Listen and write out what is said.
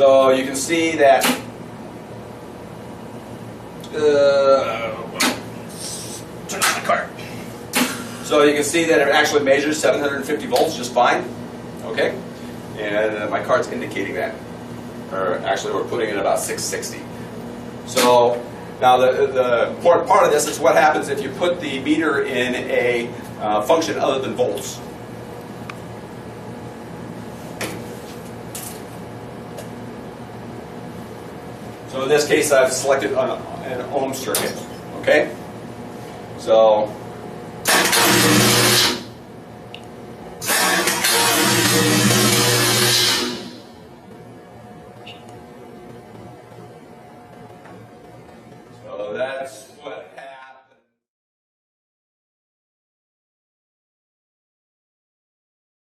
So you can see that turn on the cart. So you can see that it actually measures 750 volts just fine. Okay, and my cart's indicating that. Or actually, we're putting in about 660. So now the important part of this is what happens if you put the meter in a function other than volts. So in this case, I've selected an ohm circuit. Okay, so that's what